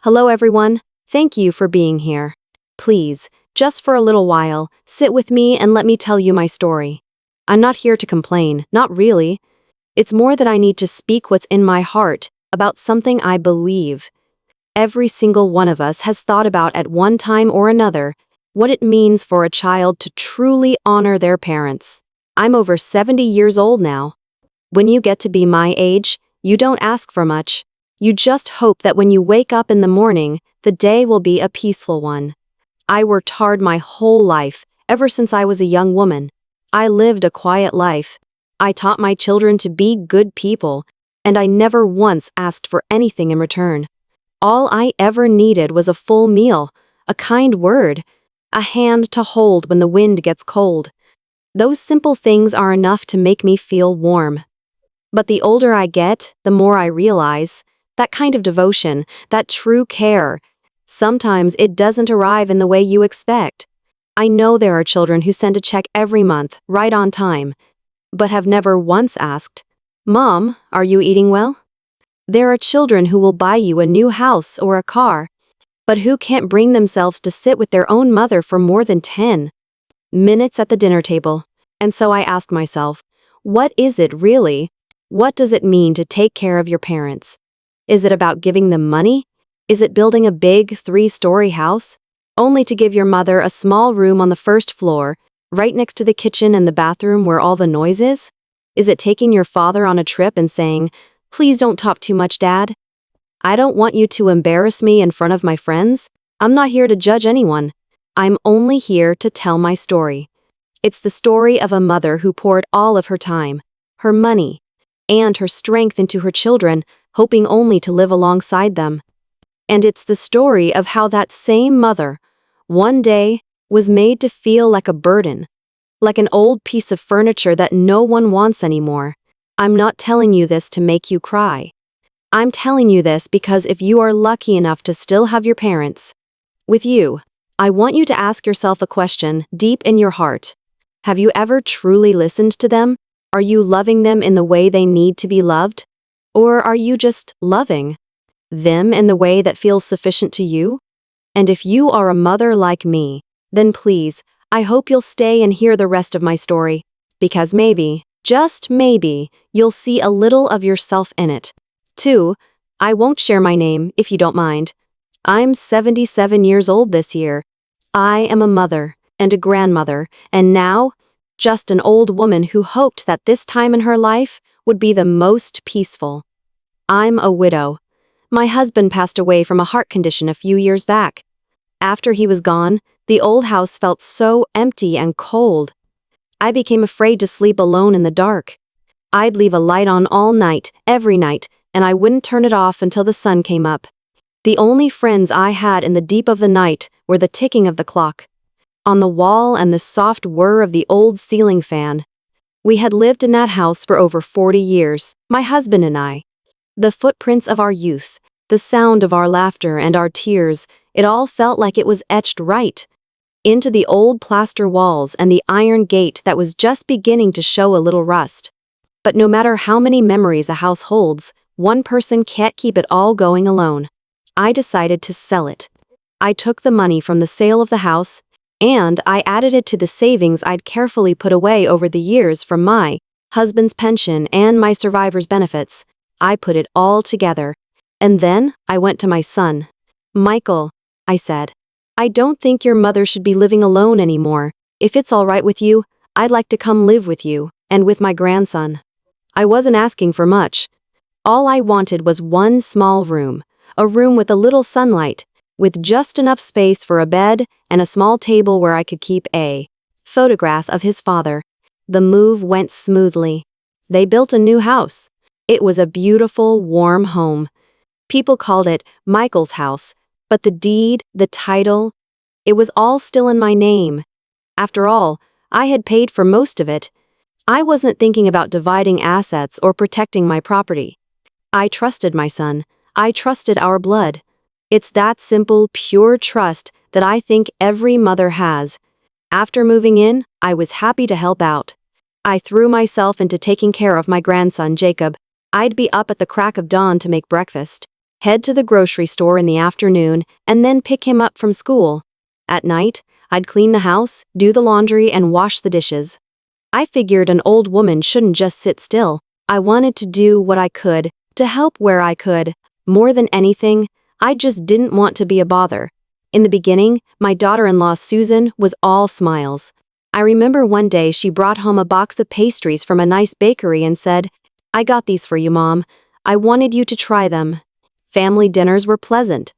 Hello, everyone. Thank you for being here. Please, just for a little while, sit with me and let me tell you my story. I'm not here to complain, not really. It's more that I need to speak what's in my heart about something I believe. Every single one of us has thought about at one time or another what it means for a child to truly honor their parents. I'm over 70 years old now. When you get to be my age, you don't ask for much. You just hope that when you wake up in the morning, the day will be a peaceful one. I worked hard my whole life, ever since I was a young woman. I lived a quiet life. I taught my children to be good people, and I never once asked for anything in return. All I ever needed was a full meal, a kind word, a hand to hold when the wind gets cold. Those simple things are enough to make me feel warm. But the older I get, the more I realize that kind of devotion, that true care, sometimes it doesn't arrive in the way you expect. I know there are children who send a check every month, right on time, but have never once asked, "Mom, are you eating well?" There are children who will buy you a new house or a car, but who can't bring themselves to sit with their own mother for more than 10 minutes at the dinner table. And so I ask myself, what is it really? What does it mean to take care of your parents? Is it about giving them money? Is it building a big 3-story house, only to give your mother a small room on the first floor, right next to the kitchen and the bathroom where all the noise is? Is it taking your father on a trip and saying, "Please don't talk too much, Dad. I don't want you to embarrass me in front of my friends"? I'm not here to judge anyone. I'm only here to tell my story. It's the story of a mother who poured all of her time, her money, and her strength into her children, hoping only to live alongside them. And it's the story of how that same mother, one day, was made to feel like a burden, like an old piece of furniture that no one wants anymore. I'm not telling you this to make you cry. I'm telling you this because if you are lucky enough to still have your parents with you, I want you to ask yourself a question deep in your heart. Have you ever truly listened to them? Are you loving them in the way they need to be loved? Or are you just loving them in the way that feels sufficient to you? And if you are a mother like me, then please, I hope you'll stay and hear the rest of my story, because maybe, just maybe, you'll see a little of yourself in it. 2. I won't share my name, if you don't mind. I'm 77 years old this year. I am a mother and a grandmother, and now, just an old woman who hoped that this time in her life would be the most peaceful. I'm a widow. My husband passed away from a heart condition a few years back. After he was gone, the old house felt so empty and cold. I became afraid to sleep alone in the dark. I'd leave a light on all night, every night, and I wouldn't turn it off until the sun came up. The only friends I had in the deep of the night were the ticking of the clock on the wall and the soft whir of the old ceiling fan. We had lived in that house for over 40 years, my husband and I. The footprints of our youth, the sound of our laughter and our tears, it all felt like it was etched right into the old plaster walls and the iron gate that was just beginning to show a little rust. But no matter how many memories a house holds, one person can't keep it all going alone. I decided to sell it. I took the money from the sale of the house, and I added it to the savings I'd carefully put away over the years from my husband's pension and my survivor's benefits. I put it all together. And then I went to my son. "Michael," I said, "I don't think your mother should be living alone anymore. If it's all right with you, I'd like to come live with you, and with my grandson." I wasn't asking for much. All I wanted was one small room, a room with a little sunlight, with just enough space for a bed and a small table where I could keep a photograph of his father. The move went smoothly. They built a new house. It was a beautiful, warm home. People called it Michael's house, but the deed, the title, it was all still in my name. After all, I had paid for most of it. I wasn't thinking about dividing assets or protecting my property. I trusted my son. I trusted our blood. It's that simple, pure trust that I think every mother has. After moving in, I was happy to help out. I threw myself into taking care of my grandson, Jacob. I'd be up at the crack of dawn to make breakfast. head to the grocery store in the afternoon, and then pick him up from school. At night, I'd clean the house, do the laundry, and wash the dishes. I figured an old woman shouldn't just sit still. I wanted to do what I could, to help where I could. More than anything, I just didn't want to be a bother. In the beginning, my daughter-in-law Susan was all smiles. I remember one day she brought home a box of pastries from a nice bakery and said, "I got these for you, Mom. I wanted you to try them." Family dinners were pleasant.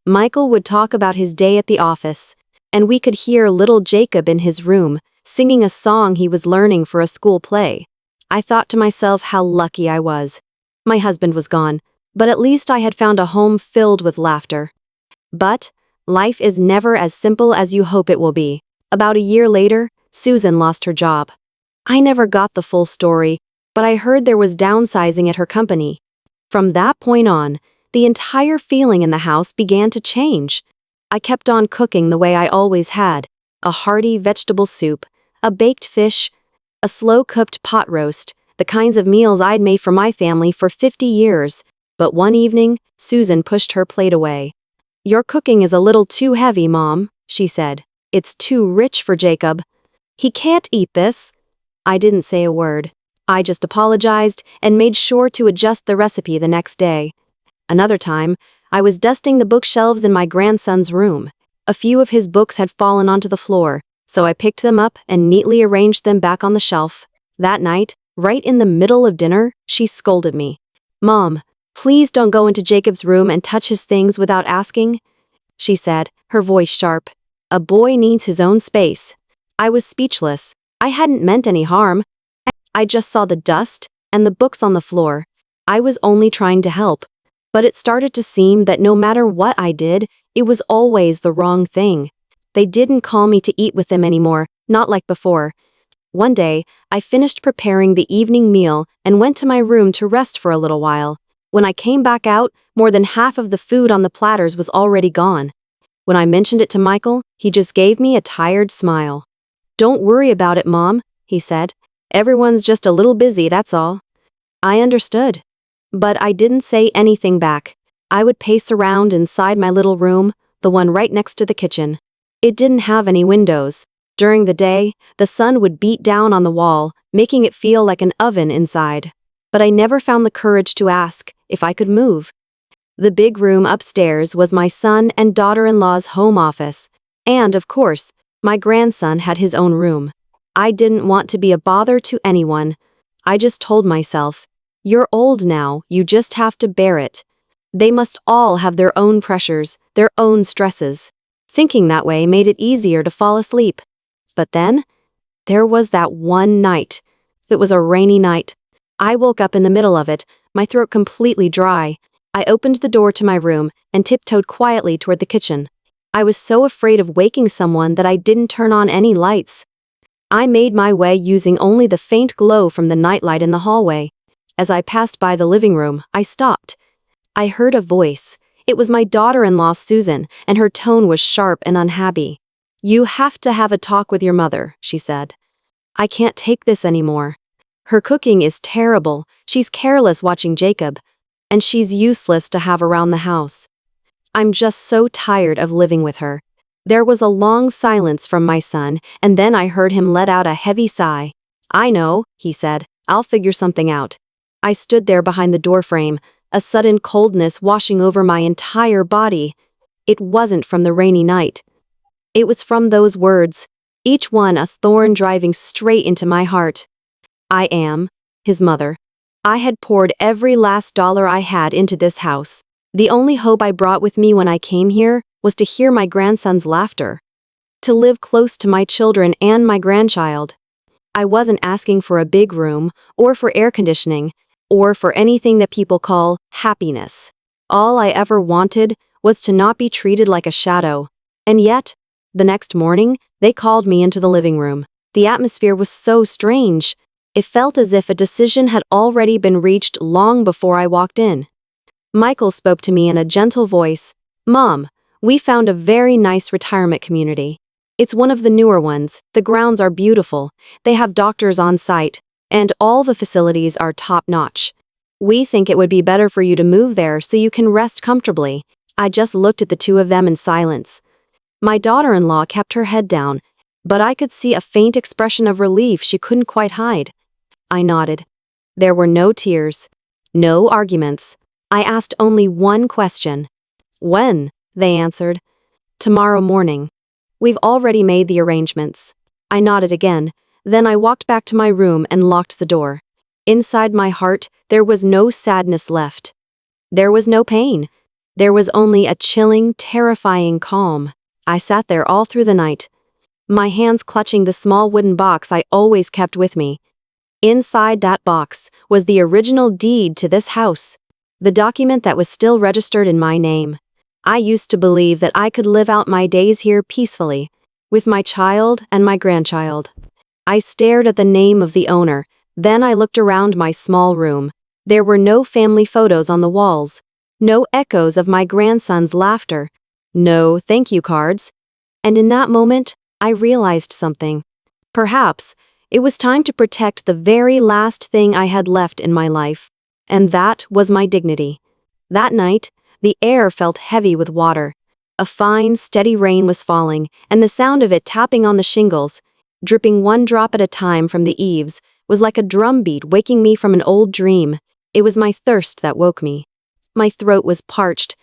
Michael would talk about his day at the office, and we could hear little Jacob in his room, singing a song he was learning for a school play. I thought to myself how lucky I was. My husband was gone, but at least I had found a home filled with laughter. But life is never as simple as you hope it will be. About a year later, Susan lost her job. I never got the full story, but I heard there was downsizing at her company. From that point on, the entire feeling in the house began to change. I kept on cooking the way I always had: a hearty vegetable soup, a baked fish, a slow-cooked pot roast, the kinds of meals I'd made for my family for 50 years. But one evening, Susan pushed her plate away. "Your cooking is a little too heavy, Mom," she said. "It's too rich for Jacob. He can't eat this." I didn't say a word. I just apologized and made sure to adjust the recipe the next day. Another time, I was dusting the bookshelves in my grandson's room. A few of his books had fallen onto the floor, so I picked them up and neatly arranged them back on the shelf. That night, right in the middle of dinner, she scolded me. "Mom, please don't go into Jacob's room and touch his things without asking," she said, her voice sharp. "A boy needs his own space." I was speechless. I hadn't meant any harm. I just saw the dust and the books on the floor. I was only trying to help. But it started to seem that no matter what I did, it was always the wrong thing. They didn't call me to eat with them anymore, not like before. One day, I finished preparing the evening meal and went to my room to rest for a little while. When I came back out, more than half of the food on the platters was already gone. When I mentioned it to Michael, he just gave me a tired smile. "Don't worry about it, Mom," he said. "Everyone's just a little busy, that's all." I understood. But I didn't say anything back. I would pace around inside my little room, the one right next to the kitchen. It didn't have any windows. During the day, the sun would beat down on the wall, making it feel like an oven inside. But I never found the courage to ask if I could move. The big room upstairs was my son and daughter-in-law's home office, and, of course, my grandson had his own room. I didn't want to be a bother to anyone. I just told myself, "You're old now, you just have to bear it." They must all have their own pressures, their own stresses. Thinking that way made it easier to fall asleep. But then, there was that one night. It was a rainy night. I woke up in the middle of it, my throat completely dry. I opened the door to my room and tiptoed quietly toward the kitchen. I was so afraid of waking someone that I didn't turn on any lights. I made my way using only the faint glow from the nightlight in the hallway. As I passed by the living room, I stopped. I heard a voice. It was my daughter-in-law Susan, and her tone was sharp and unhappy. "You have to have a talk with your mother," she said. "I can't take this anymore. Her cooking is terrible, she's careless watching Jacob, and she's useless to have around the house. I'm just so tired of living with her." There was a long silence from my son, and then I heard him let out a heavy sigh. "I know," he said. "I'll figure something out." I stood there behind the doorframe, a sudden coldness washing over my entire body. It wasn't from the rainy night. It was from those words, each one a thorn driving straight into my heart. I am his mother. I had poured every last dollar I had into this house. The only hope I brought with me when I came here was to hear my grandson's laughter, to live close to my children and my grandchild. I wasn't asking for a big room, or for air conditioning, or for anything that people call happiness. All I ever wanted was to not be treated like a shadow. And yet, the next morning, they called me into the living room. The atmosphere was so strange. It felt as if a decision had already been reached long before I walked in. Michael spoke to me in a gentle voice. "Mom, we found a very nice retirement community. It's one of the newer ones. The grounds are beautiful. They have doctors on site, and all the facilities are top-notch. We think it would be better for you to move there so you can rest comfortably. I just looked at the two of them in silence. My daughter-in-law kept her head down, but I could see a faint expression of relief she couldn't quite hide. I nodded. There were no tears, no arguments. I asked only one question. When? They answered. Tomorrow morning. We've already made the arrangements. I nodded again, then I walked back to my room and locked the door. Inside my heart, there was no sadness left. There was no pain. There was only a chilling, terrifying calm. I sat there all through the night, my hands clutching the small wooden box I always kept with me. Inside that box was the original deed to this house, the document that was still registered in my name. I used to believe that I could live out my days here peacefully, with my child and my grandchild. I stared at the name of the owner, then I looked around my small room. There were no family photos on the walls, no echoes of my grandson's laughter, no thank you cards. And in that moment, I realized something. Perhaps it was time to protect the very last thing I had left in my life, and that was my dignity. That night, the air felt heavy with water. A fine, steady rain was falling, and the sound of it tapping on the shingles, dripping one drop at a time from the eaves, was like a drumbeat waking me from an old dream. It was my thirst that woke me. My throat was parched,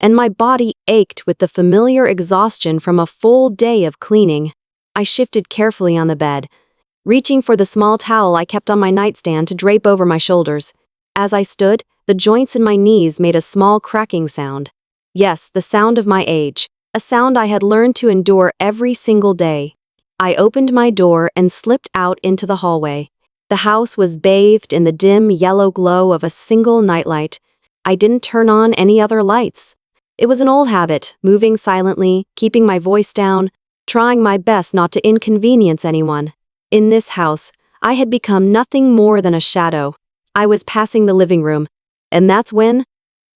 and my body ached with the familiar exhaustion from a full day of cleaning. I shifted carefully on the bed, reaching for the small towel I kept on my nightstand to drape over my shoulders. As I stood, the joints in my knees made a small cracking sound. Yes, the sound of my age, a sound I had learned to endure every single day. I opened my door and slipped out into the hallway. The house was bathed in the dim yellow glow of a single nightlight. I didn't turn on any other lights. It was an old habit, moving silently, keeping my voice down, trying my best not to inconvenience anyone. In this house, I had become nothing more than a shadow. I was passing the living room, and that's when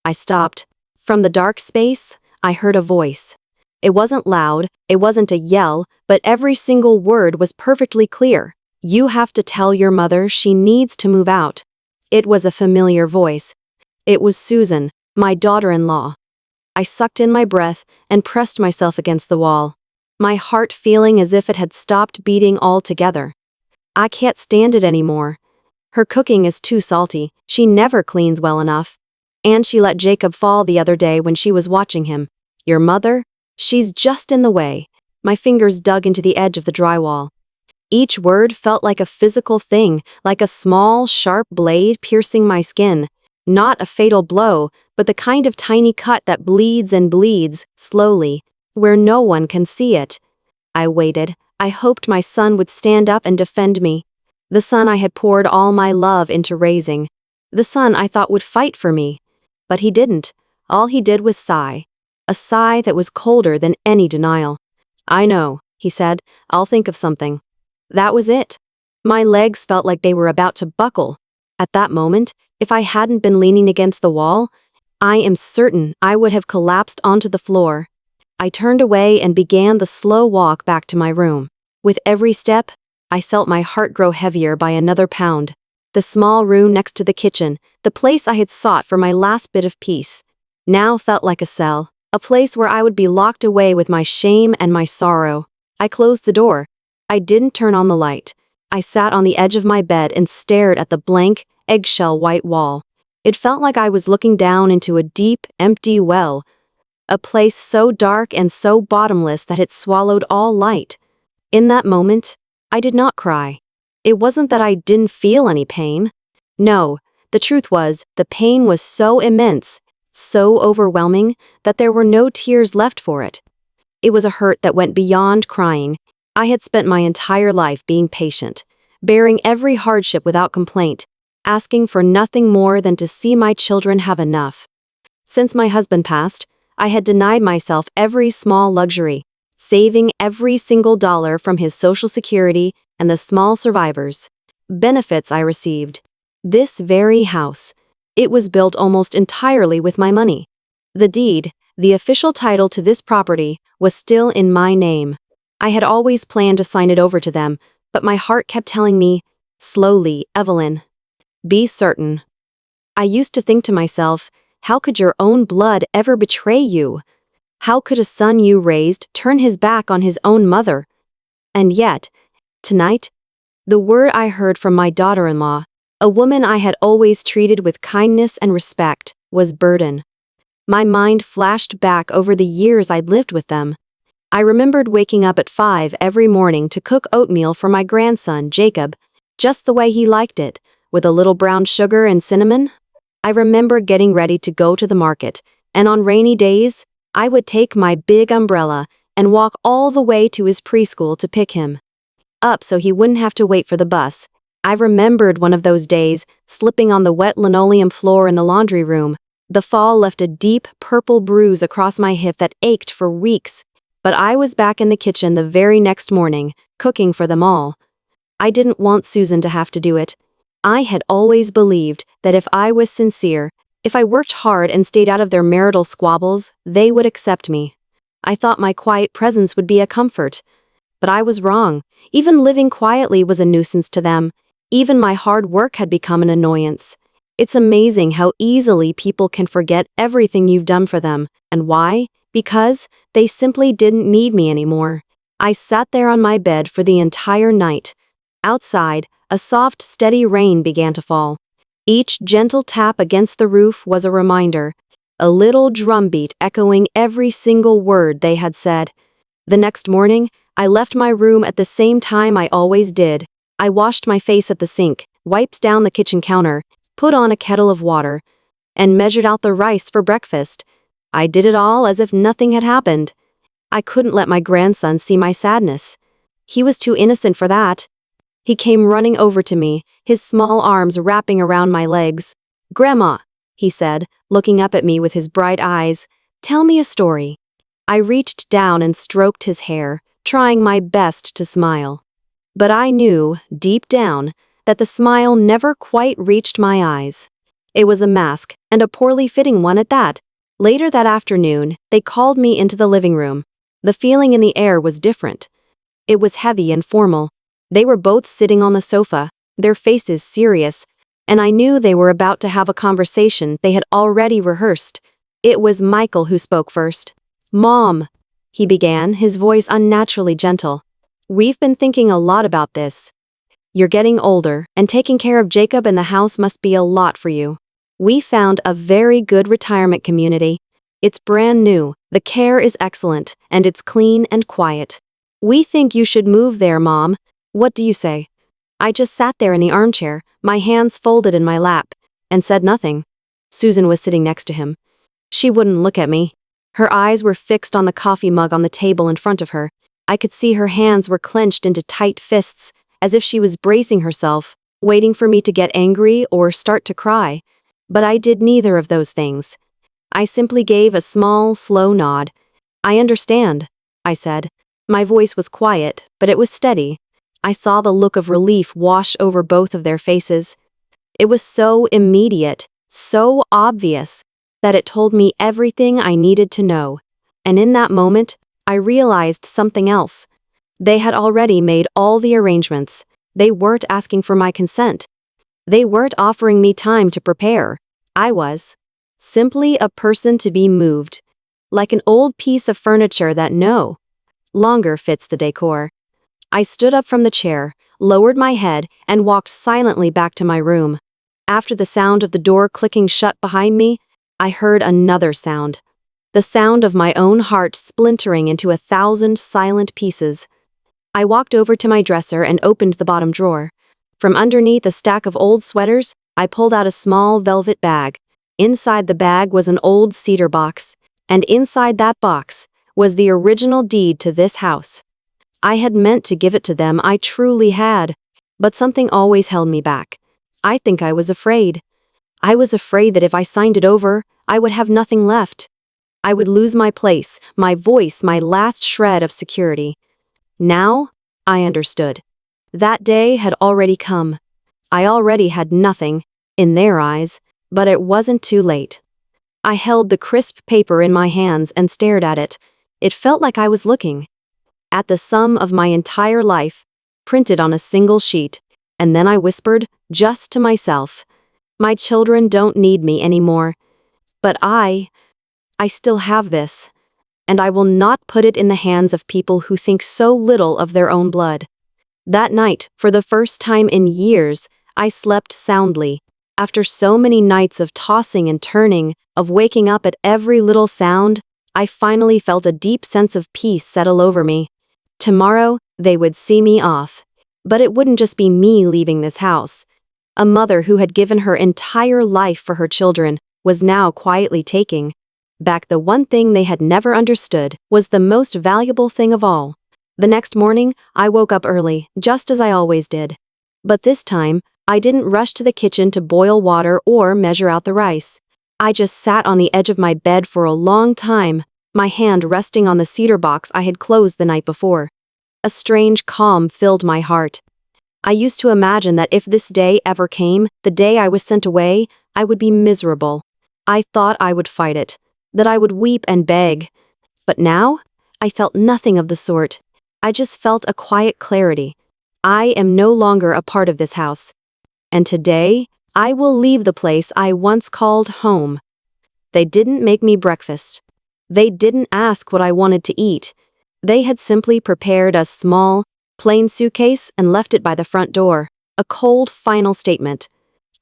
I stopped. From the dark space, I heard a voice. It wasn't loud, it wasn't a yell, but every single word was perfectly clear. You have to tell your mother she needs to move out. It was a familiar voice. It was Susan, my daughter-in-law. I sucked in my breath and pressed myself against the wall, my heart feeling as if it had stopped beating altogether. I can't stand it anymore. Her cooking is too salty, she never cleans well enough. And she let Jacob fall the other day when she was watching him. Your mother? She's just in the way. My fingers dug into the edge of the drywall. Each word felt like a physical thing, like a small, sharp blade piercing my skin. Not a fatal blow, but the kind of tiny cut that bleeds and bleeds, slowly, where no one can see it. I waited. I hoped my son would stand up and defend me. The son I had poured all my love into raising. The son I thought would fight for me. But he didn't. All he did was sigh. A sigh that was colder than any denial. I know, he said. I'll think of something. That was it. My legs felt like they were about to buckle. At that moment, if I hadn't been leaning against the wall, I am certain I would have collapsed onto the floor. I turned away and began the slow walk back to my room. With every step, I felt my heart grow heavier by another pound. The small room next to the kitchen, the place I had sought for my last bit of peace, now felt like a cell, a place where I would be locked away with my shame and my sorrow. I closed the door. I didn't turn on the light. I sat on the edge of my bed and stared at the blank, eggshell white wall. It felt like I was looking down into a deep, empty well, a place so dark and so bottomless that it swallowed all light. In that moment, I did not cry. It wasn't that I didn't feel any pain. No, the truth was, the pain was so immense, so overwhelming, that there were no tears left for it. It was a hurt that went beyond crying. I had spent my entire life being patient, bearing every hardship without complaint, asking for nothing more than to see my children have enough. Since my husband passed, I had denied myself every small luxury, saving every single dollar from his Social Security and the small survivors' benefits I received. This very house, it was built almost entirely with my money. The deed, the official title to this property, was still in my name. I had always planned to sign it over to them, but my heart kept telling me, slowly, Evelyn, be certain. I used to think to myself, how could your own blood ever betray you? How could a son you raised turn his back on his own mother? And yet, tonight, the word I heard from my daughter-in-law, a woman I had always treated with kindness and respect, was burden. My mind flashed back over the years I'd lived with them. I remembered waking up at 5 every morning to cook oatmeal for my grandson, Jacob, just the way he liked it, with a little brown sugar and cinnamon. I remember getting ready to go to the market, and on rainy days, I would take my big umbrella and walk all the way to his preschool to pick him up so he wouldn't have to wait for the bus. I remembered one of those days, slipping on the wet linoleum floor in the laundry room. The fall left a deep, purple bruise across my hip that ached for weeks. But I was back in the kitchen the very next morning, cooking for them all. I didn't want Susan to have to do it. I had always believed that if I was sincere, if I worked hard and stayed out of their marital squabbles, they would accept me. I thought my quiet presence would be a comfort. But I was wrong. Even living quietly was a nuisance to them. Even my hard work had become an annoyance. It's amazing how easily people can forget everything you've done for them. And why? Because they simply didn't need me anymore. I sat there on my bed for the entire night. Outside, a soft, steady rain began to fall. Each gentle tap against the roof was a reminder, a little drumbeat echoing every single word they had said. The next morning, I left my room at the same time I always did. I washed my face at the sink, wiped down the kitchen counter, put on a kettle of water, and measured out the rice for breakfast. I did it all as if nothing had happened. I couldn't let my grandson see my sadness. He was too innocent for that. He came running over to me, his small arms wrapping around my legs. "Grandma," he said, looking up at me with his bright eyes, "tell me a story." I reached down and stroked his hair, trying my best to smile. But I knew, deep down, that the smile never quite reached my eyes. It was a mask, and a poorly fitting one at that. Later that afternoon, they called me into the living room. The feeling in the air was different. It was heavy and formal. They were both sitting on the sofa, their faces serious, and I knew they were about to have a conversation they had already rehearsed. It was Michael who spoke first. "Mom," he began, his voice unnaturally gentle. "We've been thinking a lot about this. You're getting older, and taking care of Jacob and the house must be a lot for you. We found a very good retirement community. It's brand new, the care is excellent, and it's clean and quiet. We think you should move there, Mom. What do you say?" I just sat there in the armchair, my hands folded in my lap, and said nothing. Susan was sitting next to him. She wouldn't look at me. Her eyes were fixed on the coffee mug on the table in front of her. I could see her hands were clenched into tight fists, as if she was bracing herself, waiting for me to get angry or start to cry. But I did neither of those things. I simply gave a small, slow nod. "I understand," I said. My voice was quiet, but it was steady. I saw the look of relief wash over both of their faces. It was so immediate, so obvious, that it told me everything I needed to know. And in that moment, I realized something else. They had already made all the arrangements. They weren't asking for my consent. They weren't offering me time to prepare. I was simply a person to be moved, like an old piece of furniture that no longer fits the decor. I stood up from the chair, lowered my head, and walked silently back to my room. After the sound of the door clicking shut behind me, I heard another sound. The sound of my own heart splintering into 1,000 silent pieces. I walked over to my dresser and opened the bottom drawer. From underneath a stack of old sweaters, I pulled out a small velvet bag. Inside the bag was an old cedar box, and inside that box was the original deed to this house. I had meant to give it to them, I truly had, but something always held me back. I think I was afraid. I was afraid that if I signed it over, I would have nothing left. I would lose my place, my voice, my last shred of security. Now, I understood. That day had already come. I already had nothing, in their eyes, but it wasn't too late. I held the crisp paper in my hands and stared at it. It felt like I was looking at the sum of my entire life, printed on a single sheet, and then I whispered, just to myself, My children don't need me anymore. But I still have this. And I will not put it in the hands of people who think so little of their own blood. That night, for the first time in years, I slept soundly. After so many nights of tossing and turning, of waking up at every little sound, I finally felt a deep sense of peace settle over me. Tomorrow, they would see me off. But it wouldn't just be me leaving this house. A mother who had given her entire life for her children was now quietly taking back the one thing they had never understood was the most valuable thing of all. The next morning, I woke up early, just as I always did. But this time, I didn't rush to the kitchen to boil water or measure out the rice. I just sat on the edge of my bed for a long time, my hand resting on the cedar box I had closed the night before. A strange calm filled my heart. I used to imagine that if this day ever came, the day I was sent away, I would be miserable. I thought I would fight it, that I would weep and beg. But now, I felt nothing of the sort. I just felt a quiet clarity. I am no longer a part of this house. And today, I will leave the place I once called home. They didn't make me breakfast. They didn't ask what I wanted to eat. They had simply prepared a small, plain suitcase and left it by the front door, a cold, final statement.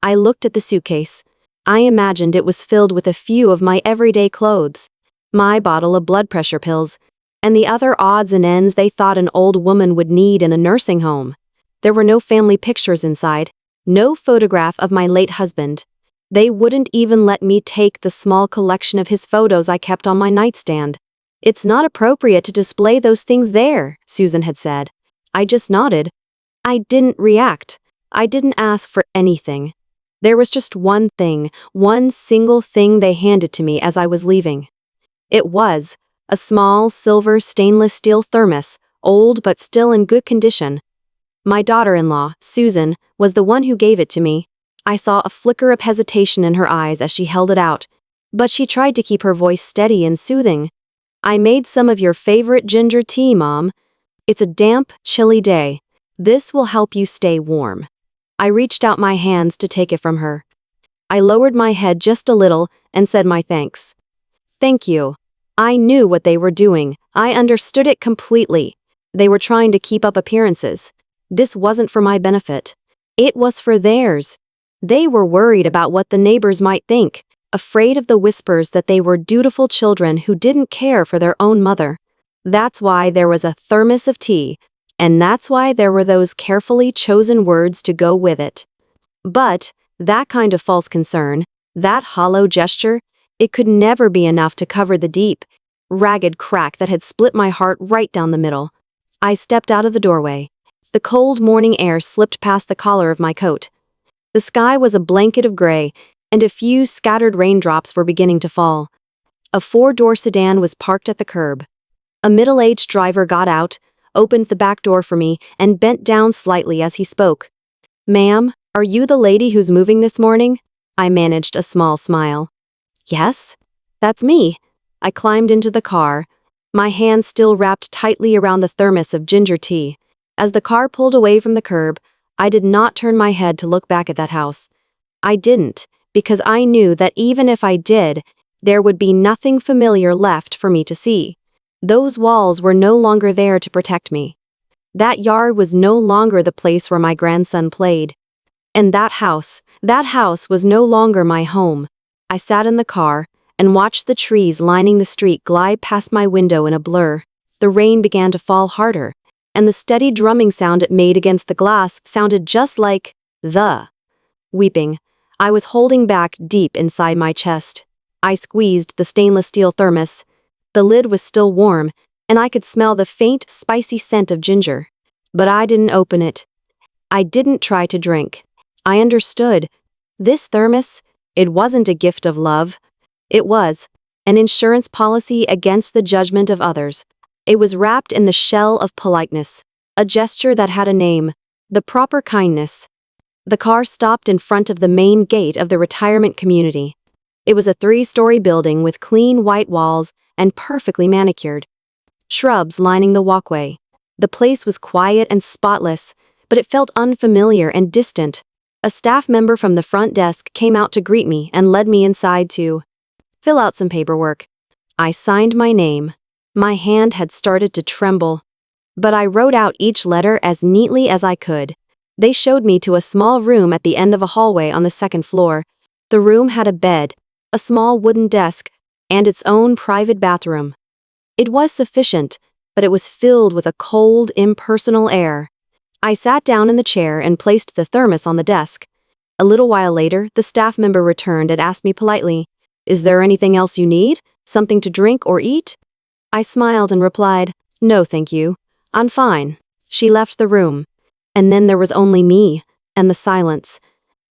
I looked at the suitcase. I imagined it was filled with a few of my everyday clothes, my bottle of blood pressure pills, and the other odds and ends they thought an old woman would need in a nursing home. There were no family pictures inside, no photograph of my late husband. They wouldn't even let me take the small collection of his photos I kept on my nightstand. "It's not appropriate to display those things there," Susan had said. I just nodded. I didn't react. I didn't ask for anything. There was just one thing, one single thing they handed to me as I was leaving. It was a small silver stainless steel thermos, old but still in good condition. My daughter-in-law, Susan, was the one who gave it to me. I saw a flicker of hesitation in her eyes as she held it out, but she tried to keep her voice steady and soothing. "I made some of your favorite ginger tea, Mom. It's a damp, chilly day. This will help you stay warm." I reached out my hands to take it from her. I lowered my head just a little and said my thanks. "Thank you." I knew what they were doing. I understood it completely. They were trying to keep up appearances. This wasn't for my benefit. It was for theirs. They were worried about what the neighbors might think, afraid of the whispers that they were dutiful children who didn't care for their own mother. That's why there was a thermos of tea, and that's why there were those carefully chosen words to go with it. But that kind of false concern, that hollow gesture, it could never be enough to cover the deep, ragged crack that had split my heart right down the middle. I stepped out of the doorway. The cold morning air slipped past the collar of my coat. The sky was a blanket of gray, and a few scattered raindrops were beginning to fall. A four-door sedan was parked at the curb. A middle-aged driver got out, opened the back door for me, and bent down slightly as he spoke. "Ma'am, are you the lady who's moving this morning?" I managed a small smile. "Yes, that's me." I climbed into the car, my hand still wrapped tightly around the thermos of ginger tea. As the car pulled away from the curb, I did not turn my head to look back at that house. I didn't, because I knew that even if I did, there would be nothing familiar left for me to see. Those walls were no longer there to protect me. That yard was no longer the place where my grandson played. And that house was no longer my home. I sat in the car and watched the trees lining the street glide past my window in a blur. The rain began to fall harder, and the steady drumming sound it made against the glass sounded just like the weeping. I was holding back deep inside my chest. I squeezed the stainless steel thermos. The lid was still warm, and I could smell the faint, spicy scent of ginger. But I didn't open it. I didn't try to drink. I understood. This thermos, it wasn't a gift of love. It was an insurance policy against the judgment of others. It was wrapped in the shell of politeness, a gesture that had a name, the proper kindness. The car stopped in front of the main gate of the retirement community. It was a 3-story building with clean white walls and perfectly manicured. Shrubs lining the walkway. The place was quiet and spotless, but it felt unfamiliar and distant. A staff member from the front desk came out to greet me and led me inside to fill out some paperwork. I signed my name. My hand had started to tremble, but I wrote out each letter as neatly as I could. They showed me to a small room at the end of a hallway on the second floor. The room had a bed, a small wooden desk, and its own private bathroom. It was sufficient, but it was filled with a cold, impersonal air. I sat down in the chair and placed the thermos on the desk. A little while later, the staff member returned and asked me politely, "Is there anything else you need? Something to drink or eat?" I smiled and replied, "No, thank you. I'm fine." She left the room. And then there was only me, and the silence.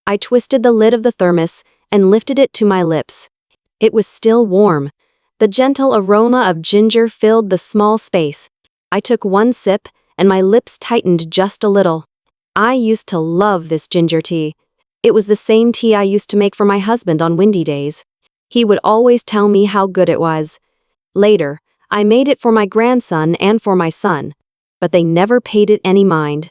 I twisted the lid of the thermos and lifted it to my lips. It was still warm. The gentle aroma of ginger filled the small space. I took one sip, and my lips tightened just a little. I used to love this ginger tea. It was the same tea I used to make for my husband on windy days. He would always tell me how good it was. Later, I made it for my grandson and for my son, but they never paid it any mind.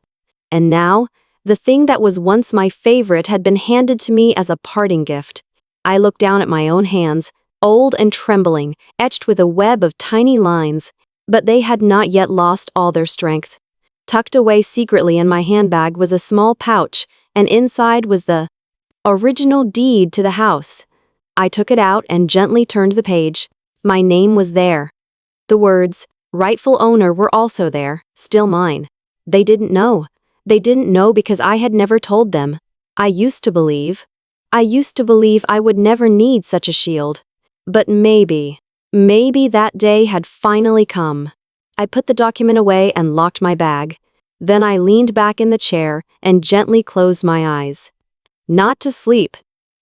And now, the thing that was once my favorite had been handed to me as a parting gift. I looked down at my own hands, old and trembling, etched with a web of tiny lines, but they had not yet lost all their strength. Tucked away secretly in my handbag was a small pouch, and inside was the original deed to the house. I took it out and gently turned the page. My name was there. The words, "rightful owner," were also there, still mine. They didn't know. They didn't know because I had never told them. I used to believe I would never need such a shield. But maybe that day had finally come. I put the document away and locked my bag. Then I leaned back in the chair and gently closed my eyes. Not to sleep,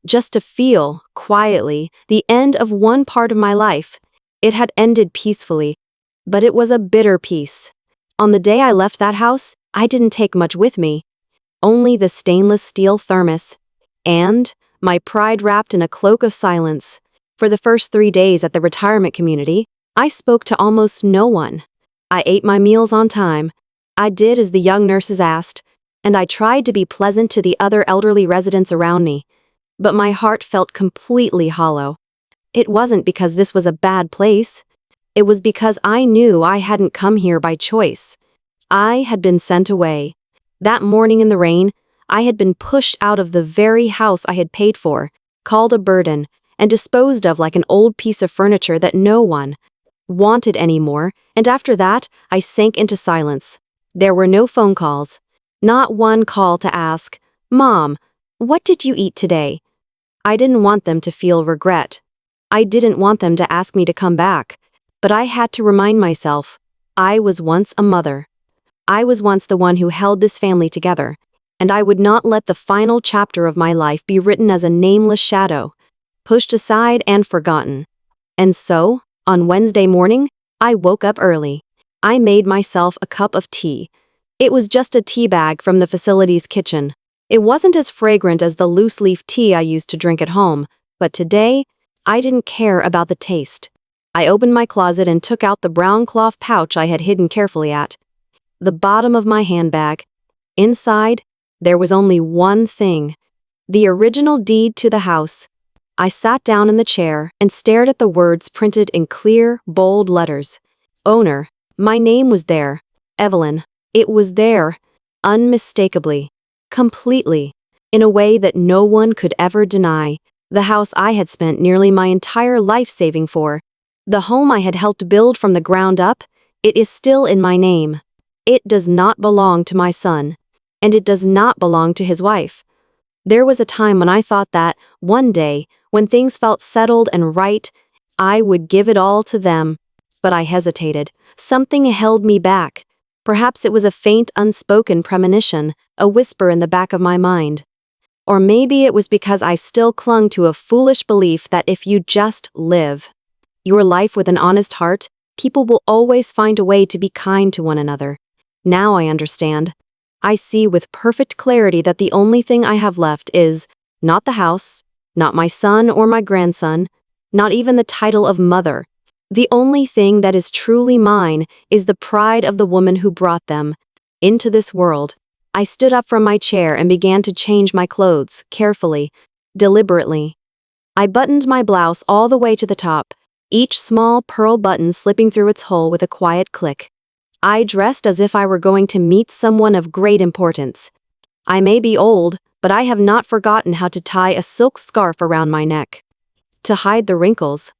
just to feel, quietly, the end of one part of my life. It had ended peacefully, but it was a bitter peace. On the day I left that house, I didn't take much with me. Only the stainless steel thermos. And my pride wrapped in a cloak of silence. For the first 3 days at the retirement community, I spoke to almost no one. I ate my meals on time. I did as the young nurses asked, and I tried to be pleasant to the other elderly residents around me. But my heart felt completely hollow. It wasn't because this was a bad place. It was because I knew I hadn't come here by choice. I had been sent away. That morning in the rain, I had been pushed out of the very house I had paid for, called a burden, and disposed of like an old piece of furniture that no one wanted anymore, and after that, I sank into silence. There were no phone calls. Not one call to ask, "Mom, what did you eat today?" I didn't want them to feel regret. I didn't want them to ask me to come back. But I had to remind myself, I was once a mother. I was once the one who held this family together, and I would not let the final chapter of my life be written as a nameless shadow, pushed aside and forgotten. And so, on Wednesday morning, I woke up early. I made myself a cup of tea. It was just a tea bag from the facility's kitchen. It wasn't as fragrant as the loose-leaf tea I used to drink at home, but today, I didn't care about the taste. I opened my closet and took out the brown cloth pouch I had hidden carefully at the bottom of my handbag. Inside, there was only one thing: the original deed to the house. I sat down in the chair and stared at the words printed in clear, bold letters. Owner. My name was there. Evelyn. It was there. Unmistakably. Completely. In a way that no one could ever deny. The house I had spent nearly my entire life saving for. The home I had helped build from the ground up. It is still in my name. It does not belong to my son. And it does not belong to his wife. There was a time when I thought that, one day, when things felt settled and right, I would give it all to them. But I hesitated. Something held me back. Perhaps it was a faint, unspoken premonition, a whisper in the back of my mind. Or maybe it was because I still clung to a foolish belief that if you just live your life with an honest heart, people will always find a way to be kind to one another. Now I understand. I see with perfect clarity that the only thing I have left is not the house, not my son or my grandson, not even the title of mother. The only thing that is truly mine is the pride of the woman who brought them into this world. I stood up from my chair and began to change my clothes, carefully, deliberately. I buttoned my blouse all the way to the top, each small pearl button slipping through its hole with a quiet click. I dressed as if I were going to meet someone of great importance. I may be old, but I have not forgotten how to tie a silk scarf around my neck to hide the wrinkles.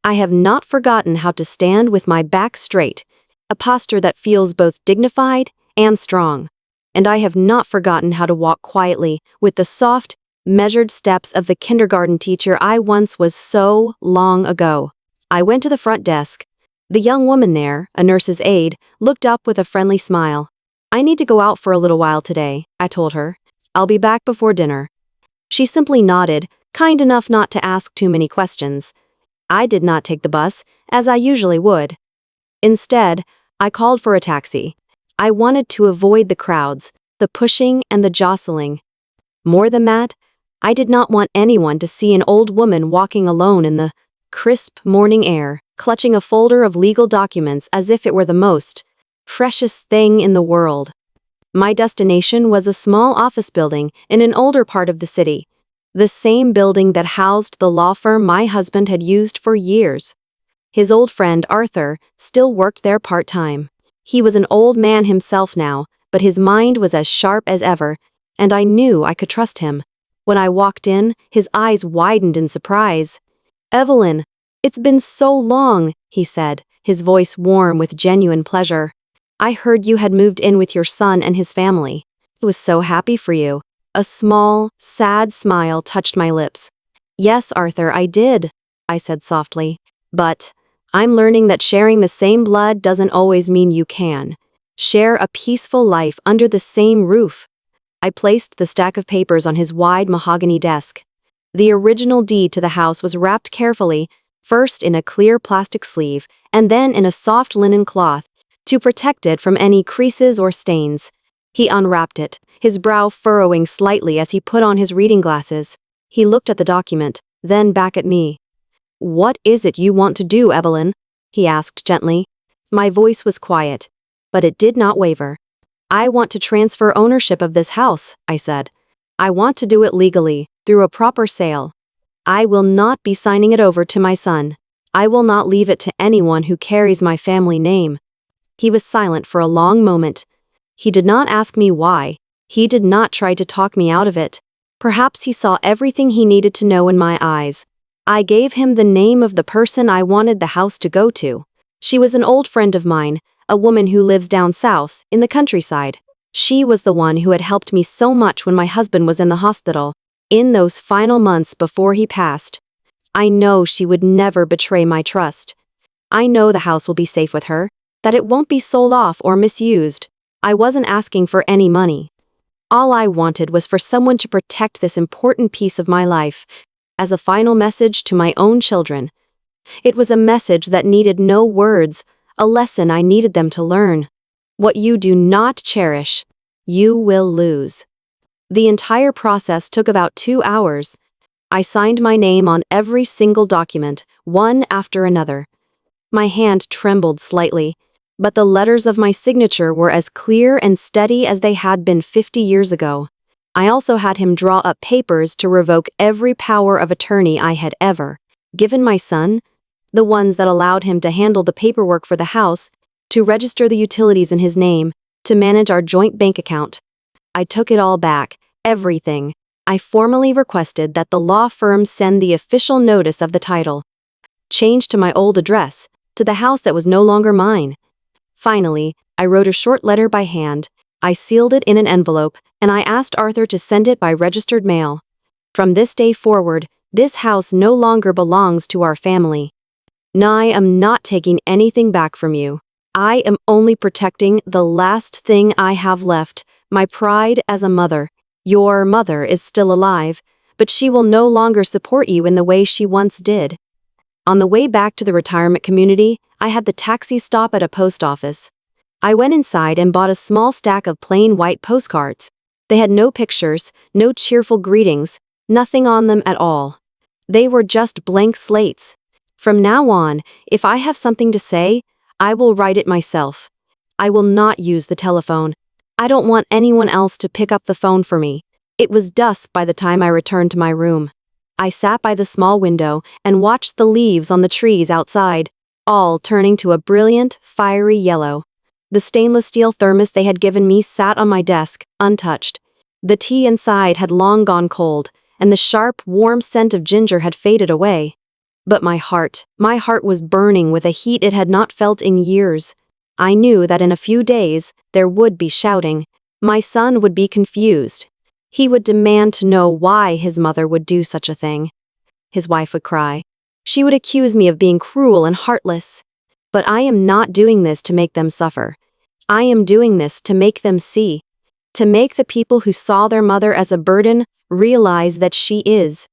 I have not forgotten how to stand with my back straight, a posture that feels both dignified and strong. And I have not forgotten how to walk quietly with the soft, measured steps of the kindergarten teacher I once was so long ago. I went to the front desk. The young woman there, a nurse's aide, looked up with a friendly smile. "I need to go out for a little while today," I told her. "I'll be back before dinner." She simply nodded, kind enough not to ask too many questions. I did not take the bus, as I usually would. Instead, I called for a taxi. I wanted to avoid the crowds, the pushing and the jostling. More than that, I did not want anyone to see an old woman walking alone in the crisp morning air, clutching a folder of legal documents as if it were the most precious thing in the world. My destination was a small office building in an older part of the city, the same building that housed the law firm my husband had used for years. His old friend Arthur still worked there part-time. He was an old man himself now, but his mind was as sharp as ever, and I knew I could trust him. When I walked in, his eyes widened in surprise. "Evelyn, it's been so long," he said, his voice warm with genuine pleasure. "I heard you had moved in with your son and his family. I was so happy for you." A small, sad smile touched my lips. "Yes, Arthur, I did," I said softly. "But I'm learning that sharing the same blood doesn't always mean you can share a peaceful life under the same roof." I placed the stack of papers on his wide mahogany desk. The original deed to the house was wrapped carefully, first in a clear plastic sleeve and then in a soft linen cloth, to protect it from any creases or stains. He unwrapped it, his brow furrowing slightly as he put on his reading glasses. He looked at the document, then back at me. "What is it you want to do, Evelyn?" he asked gently. My voice was quiet, but it did not waver. "I want to transfer ownership of this house," I said. "I want to do it legally, through a proper sale. I will not be signing it over to my son. I will not leave it to anyone who carries my family name." He was silent for a long moment. He did not ask me why. He did not try to talk me out of it. Perhaps he saw everything he needed to know in my eyes. I gave him the name of the person I wanted the house to go to. She was an old friend of mine, a woman who lives down south, in the countryside. She was the one who had helped me so much when my husband was in the hospital, in those final months before he passed. I know she would never betray my trust. I know the house will be safe with her, that it won't be sold off or misused. I wasn't asking for any money. All I wanted was for someone to protect this important piece of my life, as a final message to my own children. It was a message that needed no words, a lesson I needed them to learn. What you do not cherish, you will lose. The entire process took about 2 hours. I signed my name on every single document, one after another. My hand trembled slightly, but the letters of my signature were as clear and steady as they had been 50 years ago. I also had him draw up papers to revoke every power of attorney I had ever given my son, the ones that allowed him to handle the paperwork for the house, to register the utilities in his name, to manage our joint bank account. I took it all back, everything. I formally requested that the law firm send the official notice of the title, changed to my old address, to the house that was no longer mine. Finally, I wrote a short letter by hand. I sealed it in an envelope, and I asked Arthur to send it by registered mail. From this day forward, this house no longer belongs to our family. I am not taking anything back from you. I am only protecting the last thing I have left, my pride as a mother. Your mother is still alive, but she will no longer support you in the way she once did. On the way back to the retirement community, I had the taxi stop at a post office. I went inside and bought a small stack of plain white postcards. They had no pictures, no cheerful greetings, nothing on them at all. They were just blank slates. From now on, if I have something to say, I will write it myself. I will not use the telephone. I don't want anyone else to pick up the phone for me. It was dusk by the time I returned to my room. I sat by the small window and watched the leaves on the trees outside, all turning to a brilliant, fiery yellow. The stainless steel thermos they had given me sat on my desk, untouched. The tea inside had long gone cold, and the sharp, warm scent of ginger had faded away. But my heart was burning with a heat it had not felt in years. I knew that in a few days, there would be shouting. My son would be confused. He would demand to know why his mother would do such a thing. His wife would cry. She would accuse me of being cruel and heartless. But I am not doing this to make them suffer. I am doing this to make them see. To make the people who saw their mother as a burden realize that she is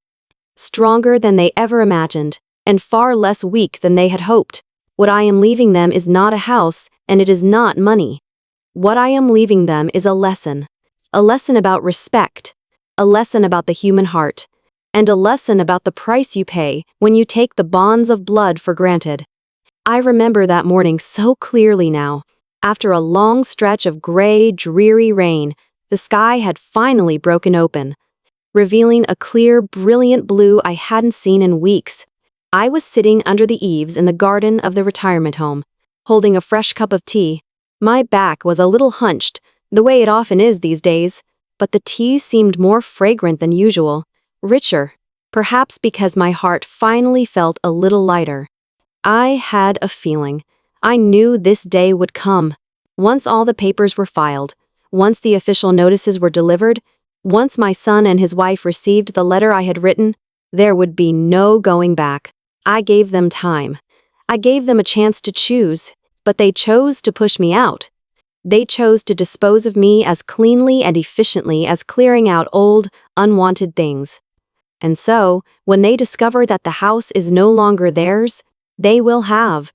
stronger than they ever imagined, and far less weak than they had hoped. What I am leaving them is not a house, and it is not money. What I am leaving them is a lesson about respect, a lesson about the human heart, and a lesson about the price you pay when you take the bonds of blood for granted. I remember that morning so clearly now. After a long stretch of gray, dreary rain, the sky had finally broken open, revealing a clear, brilliant blue I hadn't seen in weeks. I was sitting under the eaves in the garden of the retirement home, holding a fresh cup of tea. My back was a little hunched, the way it often is these days, but the tea seemed more fragrant than usual, richer, perhaps because my heart finally felt a little lighter. I had a feeling. I knew this day would come. Once all the papers were filed, once the official notices were delivered, once my son and his wife received the letter I had written, there would be no going back. I gave them time. I gave them a chance to choose, but they chose to push me out. They chose to dispose of me as cleanly and efficiently as clearing out old, unwanted things. And so, when they discover that the house is no longer theirs, they will have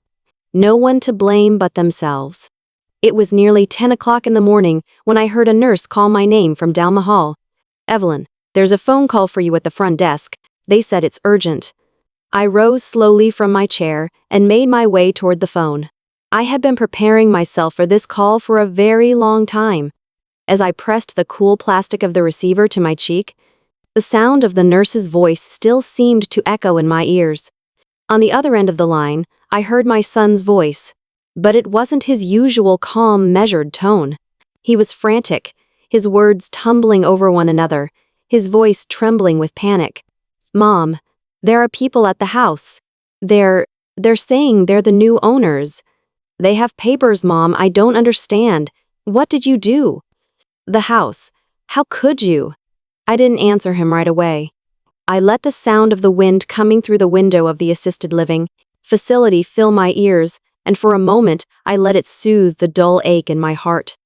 no one to blame but themselves. It was nearly 10 o'clock in the morning when I heard a nurse call my name from down the hall. "Evelyn, there's a phone call for you at the front desk. They said it's urgent." I rose slowly from my chair and made my way toward the phone. I had been preparing myself for this call for a very long time. As I pressed the cool plastic of the receiver to my cheek, the sound of the nurse's voice still seemed to echo in my ears. On the other end of the line, I heard my son's voice, but it wasn't his usual calm, measured tone. He was frantic, his words tumbling over one another, his voice trembling with panic. "Mom, there are people at the house. They're saying they're the new owners. They have papers, Mom. I don't understand. What did you do?" "The house. How could you?" I didn't answer him right away. I let the sound of the wind coming through the window of the assisted living facility fill my ears, and for a moment I let it soothe the dull ache in my heart.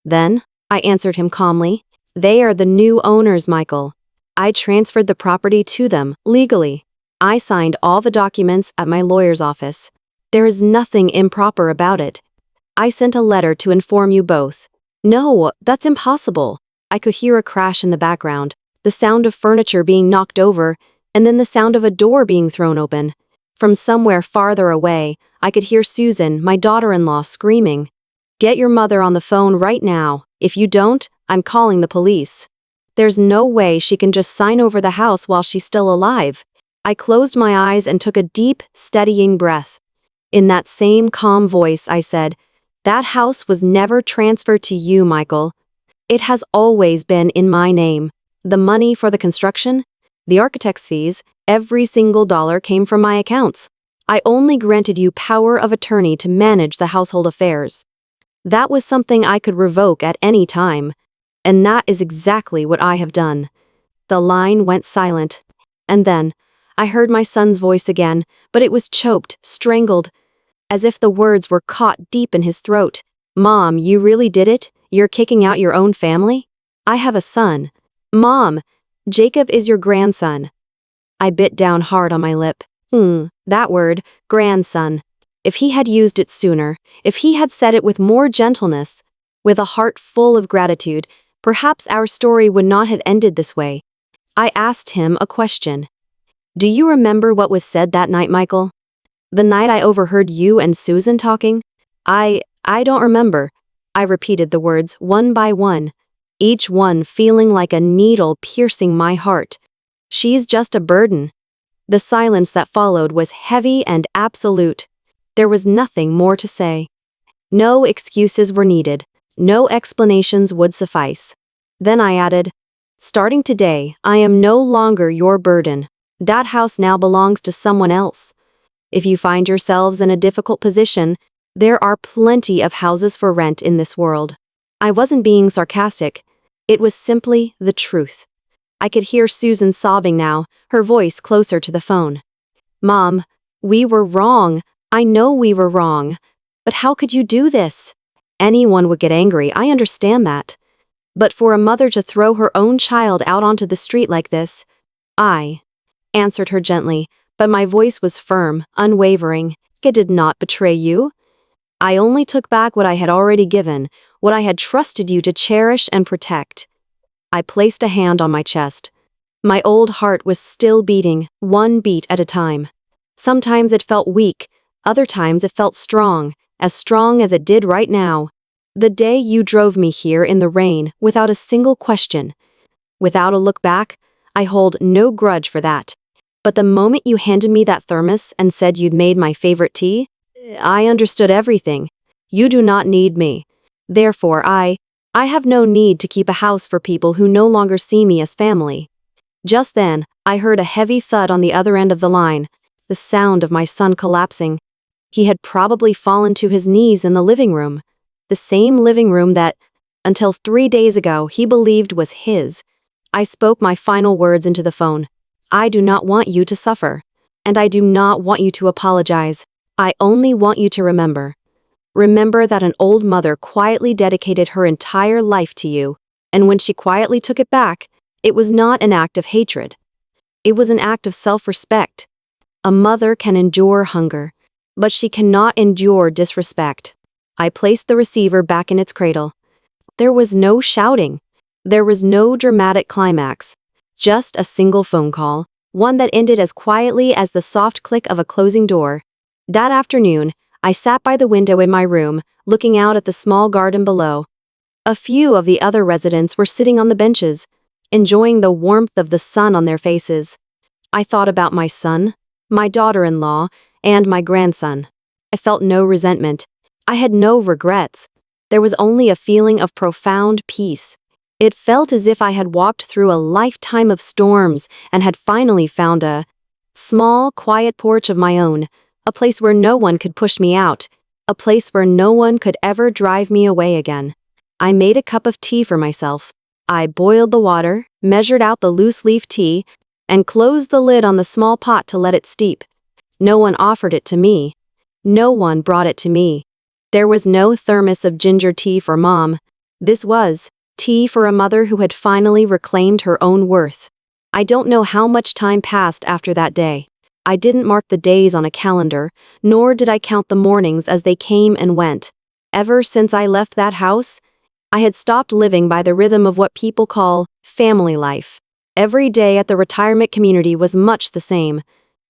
Then, I answered him calmly, "They are the new owners, Michael. I transferred the property to them, legally. I signed all the documents at my lawyer's office. There is nothing improper about it. I sent a letter to inform you both." "No, that's impossible." I could hear a crash in the background, the sound of furniture being knocked over, and then the sound of a door being thrown open. From somewhere farther away, I could hear Susan, my daughter-in-law, screaming, "Get your mother on the phone right now. If you don't, I'm calling the police. There's no way she can just sign over the house while she's still alive." I closed my eyes and took a deep, steadying breath. In that same calm voice, I said, "That house was never transferred to you, Michael. It has always been in my name. The money for the construction, the architect's fees, every single dollar came from my accounts. I only granted you power of attorney to manage the household affairs. That was something I could revoke at any time, and that is exactly what I have done." The line went silent, and then I heard my son's voice again, but it was choked, strangled, as if the words were caught deep in his throat. "Mom, you really did it? You're kicking out your own family? I have a son. Mom, Jacob is your grandson." I bit down hard on my lip. That word, grandson. If he had used it sooner, if he had said it with more gentleness, with a heart full of gratitude, perhaps our story would not have ended this way. I asked him a question. "Do you remember what was said that night, Michael? The night I overheard you and Susan talking?" I don't remember. I repeated the words one by one, each one feeling like a needle piercing my heart. She's just a burden. The silence that followed was heavy and absolute. There was nothing more to say. No excuses were needed. No explanations would suffice. Then I added, "Starting today, I am no longer your burden. That house now belongs to someone else. If you find yourselves in a difficult position, there are plenty of houses for rent in this world." I wasn't being sarcastic. It was simply the truth. I could hear Susan sobbing now, her voice closer to the phone. "Mom, we were wrong. I know we were wrong. But how could you do this?" Anyone would get angry, I understand that. But for a mother to throw her own child out onto the street like this, I answered her gently, but my voice was firm, unwavering. "I did not betray you. I only took back what I had already given, what I had trusted you to cherish and protect." I placed a hand on my chest. My old heart was still beating, one beat at a time. Sometimes it felt weak, other times it felt strong as it did right now. The day you drove me here in the rain, without a single question, without a look back, I hold no grudge for that. But the moment you handed me that thermos and said you'd made my favorite tea, I understood everything. You do not need me. Therefore, I have no need to keep a house for people who no longer see me as family. Just then, I heard a heavy thud on the other end of the line, the sound of my son collapsing. He had probably fallen to his knees in the living room, the same living room that, until 3 days ago, he believed was his. I spoke my final words into the phone. "I do not want you to suffer, and I do not want you to apologize. I only want you to remember. Remember that an old mother quietly dedicated her entire life to you, and when she quietly took it back, it was not an act of hatred. It was an act of self-respect. A mother can endure hunger, but she cannot endure disrespect." I placed the receiver back in its cradle. There was no shouting. There was no dramatic climax. Just a single phone call, one that ended as quietly as the soft click of a closing door. That afternoon, I sat by the window in my room, looking out at the small garden below. A few of the other residents were sitting on the benches, enjoying the warmth of the sun on their faces. I thought about my son, my daughter-in-law, and my grandson. I felt no resentment. I had no regrets. There was only a feeling of profound peace. It felt as if I had walked through a lifetime of storms and had finally found a small, quiet porch of my own, a place where no one could push me out, a place where no one could ever drive me away again. I made a cup of tea for myself. I boiled the water, measured out the loose-leaf tea, and closed the lid on the small pot to let it steep. No one offered it to me. No one brought it to me. There was no thermos of ginger tea for Mom. This was tea for a mother who had finally reclaimed her own worth. I don't know how much time passed after that day. I didn't mark the days on a calendar, nor did I count the mornings as they came and went. Ever since I left that house, I had stopped living by the rhythm of what people call family life. Every day at the retirement community was much the same.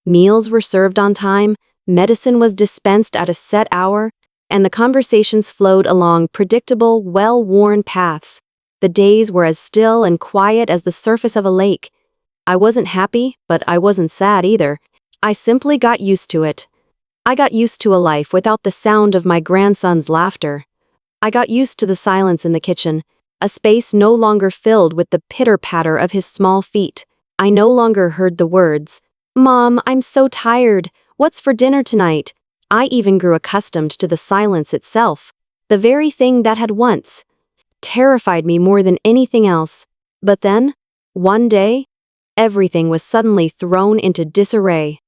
Meals were served on time, medicine was dispensed at a set hour, and the conversations flowed along predictable, well-worn paths. The days were as still and quiet as the surface of a lake. I wasn't happy, but I wasn't sad either. I simply got used to it. I got used to a life without the sound of my grandson's laughter. I got used to the silence in the kitchen, a space no longer filled with the pitter-patter of his small feet. I no longer heard the words, "Mom, I'm so tired. What's for dinner tonight?" I even grew accustomed to the silence itself, the very thing that had once terrified me more than anything else. But then, one day, everything was suddenly thrown into disarray.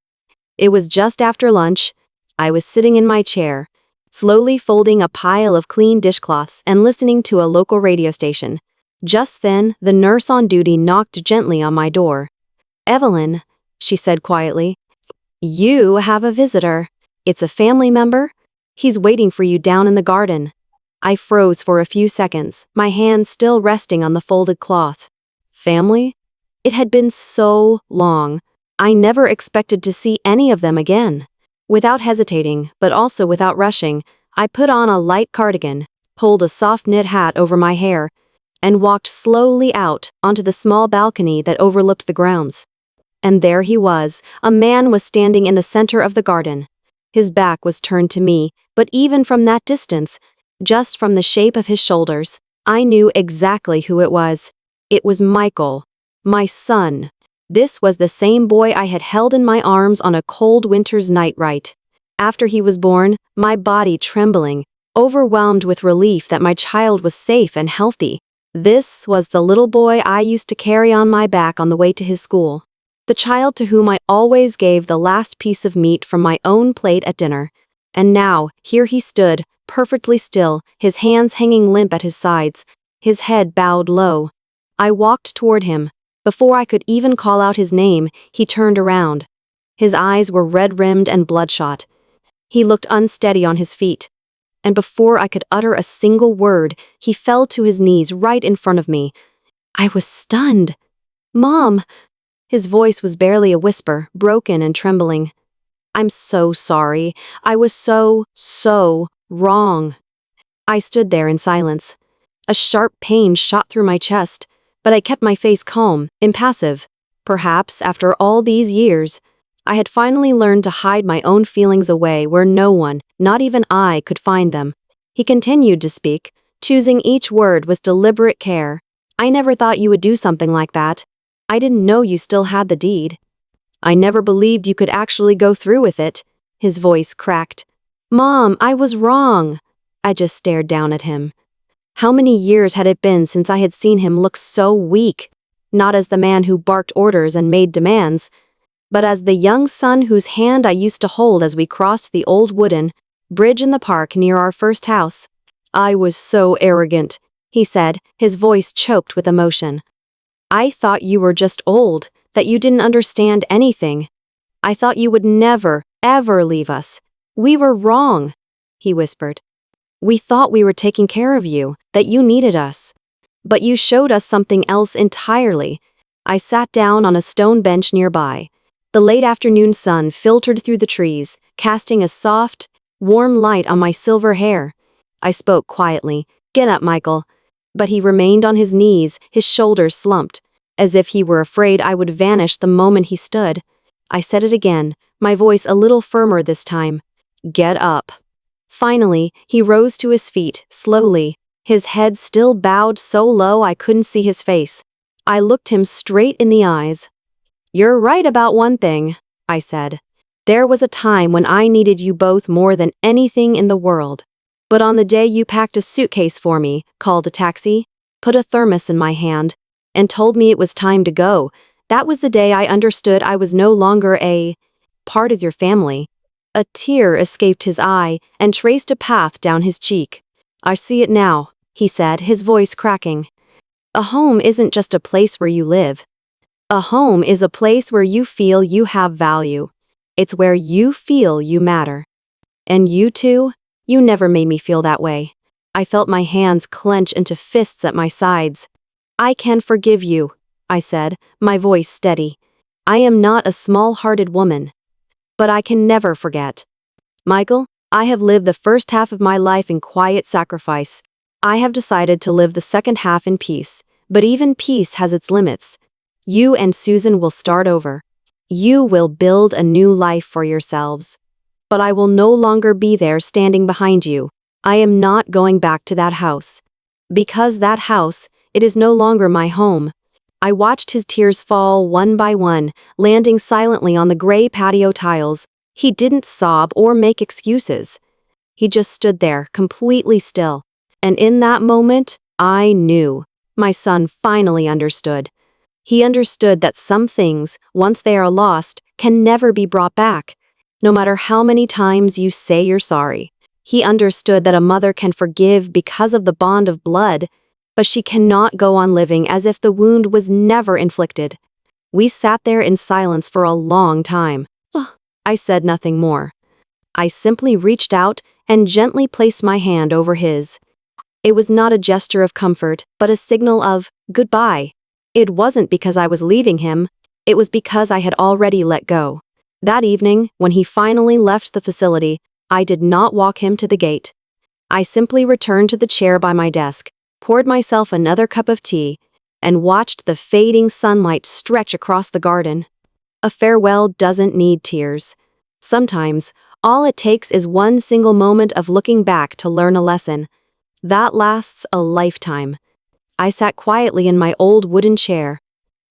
It was just after lunch. I was sitting in my chair, slowly folding a pile of clean dishcloths and listening to a local radio station. Just then, the nurse on duty knocked gently on my door. "Evelyn," she said quietly, "you have a visitor. It's a family member. He's waiting for you down in the garden." I froze for a few seconds, my hands still resting on the folded cloth. Family? It had been so long. I never expected to see any of them again. Without hesitating, but also without rushing, I put on a light cardigan, pulled a soft knit hat over my hair, and walked slowly out onto the small balcony that overlooked the grounds. And there he was. A man was standing in the center of the garden. His back was turned to me, but even from that distance, just from the shape of his shoulders, I knew exactly who it was. It was Michael, my son. This was the same boy I had held in my arms on a cold winter's night, right after he was born, my body trembling, overwhelmed with relief that my child was safe and healthy. This was the little boy I used to carry on my back on the way to his school. The child to whom I always gave the last piece of meat from my own plate at dinner. And now, here he stood, perfectly still, his hands hanging limp at his sides, his head bowed low. I walked toward him. Before I could even call out his name, he turned around. His eyes were red-rimmed and bloodshot. He looked unsteady on his feet. And before I could utter a single word, he fell to his knees right in front of me. I was stunned. "Mom!" His voice was barely a whisper, broken and trembling. "I'm so sorry. I was so wrong." I stood there in silence. A sharp pain shot through my chest, but I kept my face calm, impassive. Perhaps, after all these years, I had finally learned to hide my own feelings away where no one, not even I, could find them. He continued to speak, choosing each word with deliberate care. "I never thought you would do something like that. I didn't know you still had the deed. I never believed you could actually go through with it." His voice cracked. "Mom, I was wrong." I just stared down at him. How many years had it been since I had seen him look so weak? Not as the man who barked orders and made demands, but as the young son whose hand I used to hold as we crossed the old wooden bridge in the park near our first house. "I was so arrogant," he said, his voice choked with emotion. "I thought you were just old, that you didn't understand anything. I thought you would never, ever leave us. We were wrong," he whispered. "We thought we were taking care of you, that you needed us. But you showed us something else entirely." I sat down on a stone bench nearby. The late afternoon sun filtered through the trees, casting a soft, warm light on my silver hair. I spoke quietly, "Get up, Michael." But he remained on his knees, his shoulders slumped, as if he were afraid I would vanish the moment he stood. I said it again, my voice a little firmer this time. "Get up." Finally, he rose to his feet, slowly, his head still bowed so low I couldn't see his face. I looked him straight in the eyes. "You're right about one thing," I said. "There was a time when I needed you both more than anything in the world. But on the day you packed a suitcase for me, called a taxi, put a thermos in my hand, and told me it was time to go, that was the day I understood I was no longer a part of your family." A tear escaped his eye and traced a path down his cheek. "I see it now," he said, his voice cracking. "A home isn't just a place where you live. A home is a place where you feel you have value. It's where you feel you matter. And you two, you never made me feel that way." I felt my hands clench into fists at my sides. "I can forgive you," I said, my voice steady. "I am not a small-hearted woman. But I can never forget. Michael, I have lived the first half of my life in quiet sacrifice. I have decided to live the second half in peace, but even peace has its limits. You and Susan will start over. You will build a new life for yourselves. But I will no longer be there standing behind you. I am not going back to that house. Because that house, it is no longer my home." I watched his tears fall one by one, landing silently on the gray patio tiles. He didn't sob or make excuses. He just stood there, completely still. And in that moment, I knew. My son finally understood. He understood that some things, once they are lost, can never be brought back, no matter how many times you say you're sorry. He understood that a mother can forgive because of the bond of blood, but she cannot go on living as if the wound was never inflicted. We sat there in silence for a long time. I said nothing more. I simply reached out and gently placed my hand over his. It was not a gesture of comfort, but a signal of goodbye. It wasn't because I was leaving him, it was because I had already let go. That evening, when he finally left the facility, I did not walk him to the gate. I simply returned to the chair by my desk, poured myself another cup of tea, and watched the fading sunlight stretch across the garden. A farewell doesn't need tears. Sometimes, all it takes is one single moment of looking back to learn a lesson. That lasts a lifetime. I sat quietly in my old wooden chair.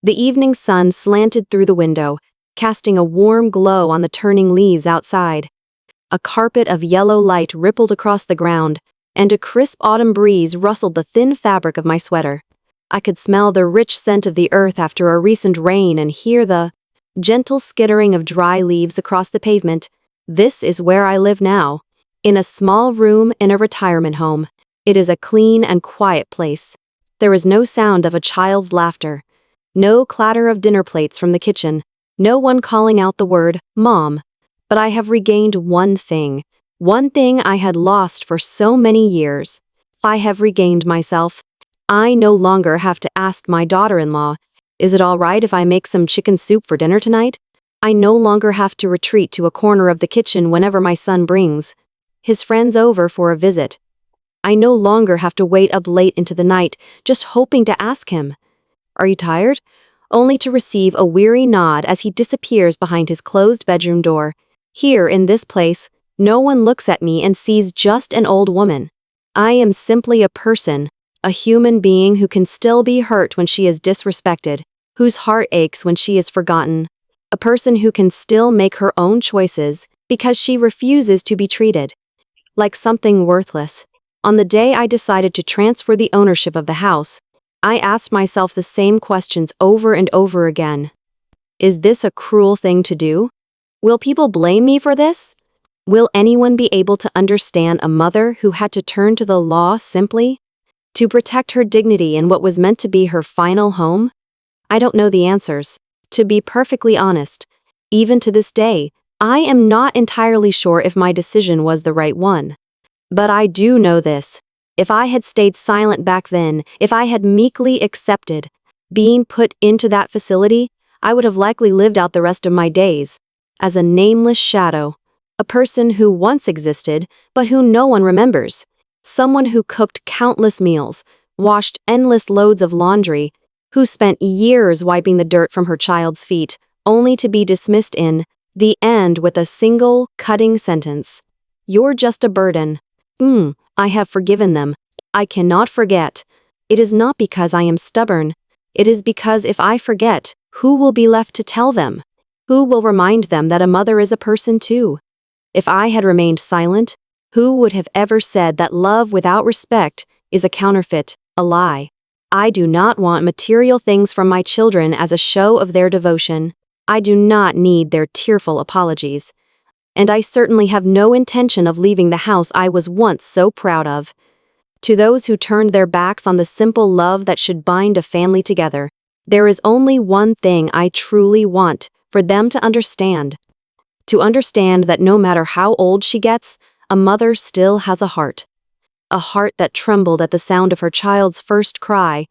The evening sun slanted through the window, casting a warm glow on the turning leaves outside. A carpet of yellow light rippled across the ground, and a crisp autumn breeze rustled the thin fabric of my sweater. I could smell the rich scent of the earth after a recent rain and hear the gentle skittering of dry leaves across the pavement. This is where I live now, in a small room in a retirement home. It is a clean and quiet place. There is no sound of a child's laughter, no clatter of dinner plates from the kitchen, no one calling out the word, "Mom." But I have regained one thing I had lost for so many years. I have regained myself. I no longer have to ask my daughter-in-law, "Is it all right if I make some chicken soup for dinner tonight?" I no longer have to retreat to a corner of the kitchen whenever my son brings his friends over for a visit. I no longer have to wait up late into the night, just hoping to ask him, "Are you tired?" Only to receive a weary nod as he disappears behind his closed bedroom door. Here in this place, no one looks at me and sees just an old woman. I am simply a person, a human being who can still be hurt when she is disrespected, whose heart aches when she is forgotten, a person who can still make her own choices because she refuses to be treated like something worthless. On the day I decided to transfer the ownership of the house, I asked myself the same questions over and over again. Is this a cruel thing to do? Will people blame me for this? Will anyone be able to understand a mother who had to turn to the law simply to protect her dignity in what was meant to be her final home? I don't know the answers. To be perfectly honest, even to this day, I am not entirely sure if my decision was the right one. But I do know this. If I had stayed silent back then, if I had meekly accepted being put into that facility, I would have likely lived out the rest of my days as a nameless shadow, a person who once existed, but who no one remembers, someone who cooked countless meals, washed endless loads of laundry, who spent years wiping the dirt from her child's feet, only to be dismissed in the end with a single, cutting sentence. "You're just a burden." I have forgiven them. I cannot forget. It is not because I am stubborn. It is because if I forget, who will be left to tell them? Who will remind them that a mother is a person too? If I had remained silent, who would have ever said that love without respect is a counterfeit, a lie? I do not want material things from my children as a show of their devotion. I do not need their tearful apologies. And I certainly have no intention of leaving the house I was once so proud of. To those who turned their backs on the simple love that should bind a family together, there is only one thing I truly want for them to understand. To understand that no matter how old she gets, a mother still has a heart. A heart that trembled at the sound of her child's first cry,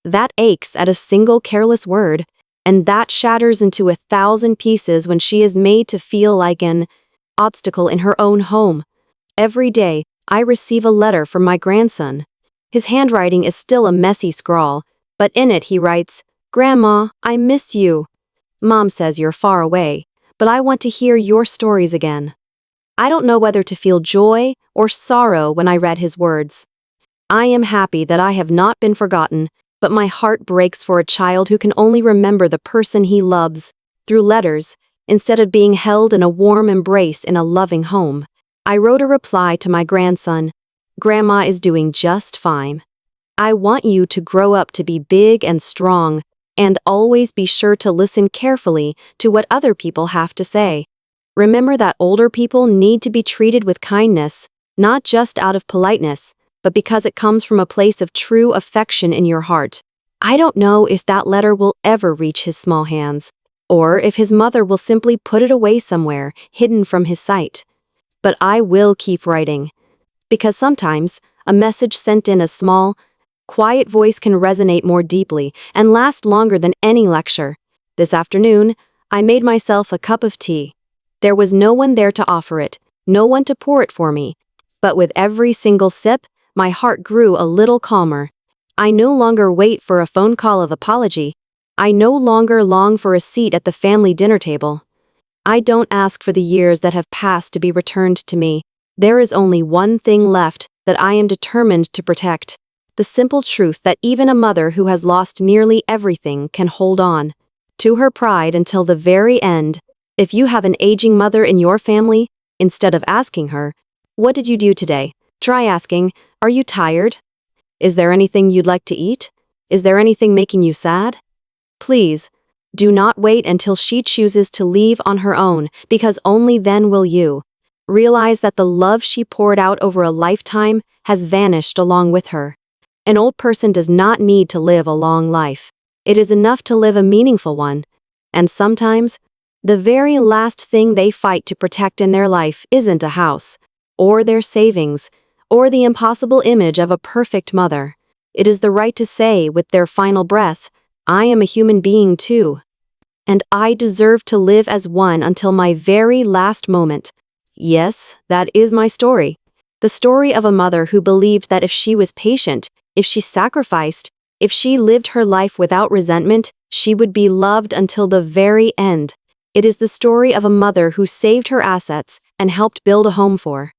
that aches at a single careless word, and that shatters into 1,000 pieces when she is made to feel like an obstacle in her own home. Every day, I receive a letter from my grandson. His handwriting is still a messy scrawl, but in it he writes, "Grandma, I miss you. Mom says you're far away, but I want to hear your stories again." I don't know whether to feel joy or sorrow when I read his words. I am happy that I have not been forgotten, but my heart breaks for a child who can only remember the person he loves through letters, instead of being held in a warm embrace in a loving home. I wrote a reply to my grandson, "Grandma is doing just fine. I want you to grow up to be big and strong, and always be sure to listen carefully to what other people have to say. Remember that older people need to be treated with kindness, not just out of politeness, but because it comes from a place of true affection in your heart." I don't know if that letter will ever reach his small hands, or if his mother will simply put it away somewhere, hidden from his sight. But I will keep writing, because sometimes a message sent in a small, quiet voice can resonate more deeply and last longer than any lecture. This afternoon, I made myself a cup of tea. There was no one there to offer it, no one to pour it for me. But with every single sip, my heart grew a little calmer. I no longer wait for a phone call of apology. I no longer long for a seat at the family dinner table. I don't ask for the years that have passed to be returned to me. There is only one thing left that I am determined to protect. The simple truth that even a mother who has lost nearly everything can hold on to her pride until the very end. If you have an aging mother in your family, instead of asking her, "What did you do today?" try asking, "Are you tired? Is there anything you'd like to eat? Is there anything making you sad?" Please, do not wait until she chooses to leave on her own, because only then will you realize that the love she poured out over a lifetime has vanished along with her. An old person does not need to live a long life. It is enough to live a meaningful one. And sometimes, the very last thing they fight to protect in their life isn't a house, or their savings, or the impossible image of a perfect mother. It is the right to say with their final breath, "I am a human being too. And I deserve to live as one until my very last moment." Yes, that is my story. The story of a mother who believed that if she was patient, if she sacrificed, if she lived her life without resentment, she would be loved until the very end. It is the story of a mother who saved her assets and helped build a home for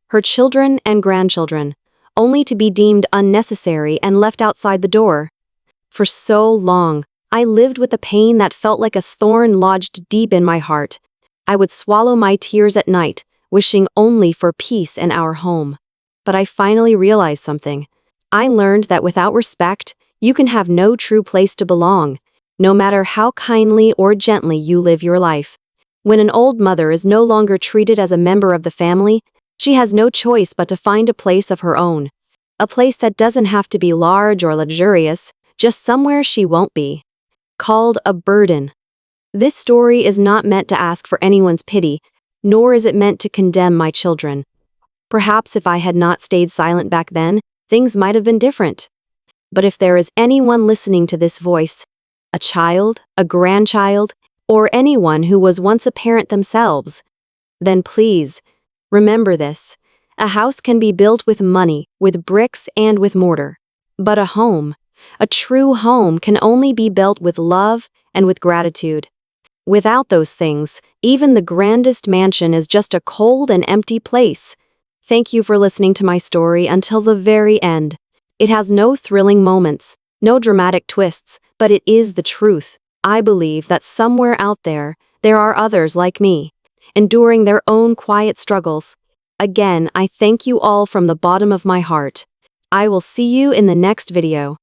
her children and grandchildren, only to be deemed unnecessary and left outside the door. For so long, I lived with a pain that felt like a thorn lodged deep in my heart. I would swallow my tears at night, wishing only for peace in our home. But I finally realized something. I learned that without respect, you can have no true place to belong, no matter how kindly or gently you live your life. When an old mother is no longer treated as a member of the family, she has no choice but to find a place of her own. A place that doesn't have to be large or luxurious, just somewhere she won't be called a burden. This story is not meant to ask for anyone's pity, nor is it meant to condemn my children. Perhaps if I had not stayed silent back then, things might have been different. But if there is anyone listening to this voice, a child, a grandchild, or anyone who was once a parent themselves, then please, remember this. A house can be built with money, with bricks and with mortar. But a true home can only be built with love and with gratitude. Without those things, even the grandest mansion is just a cold and empty place. Thank you for listening to my story until the very end. It has no thrilling moments, no dramatic twists, but it is the truth. I believe that somewhere out there are others like me, enduring their own quiet struggles. Again, I thank you all from the bottom of my heart. I will see you in the next video.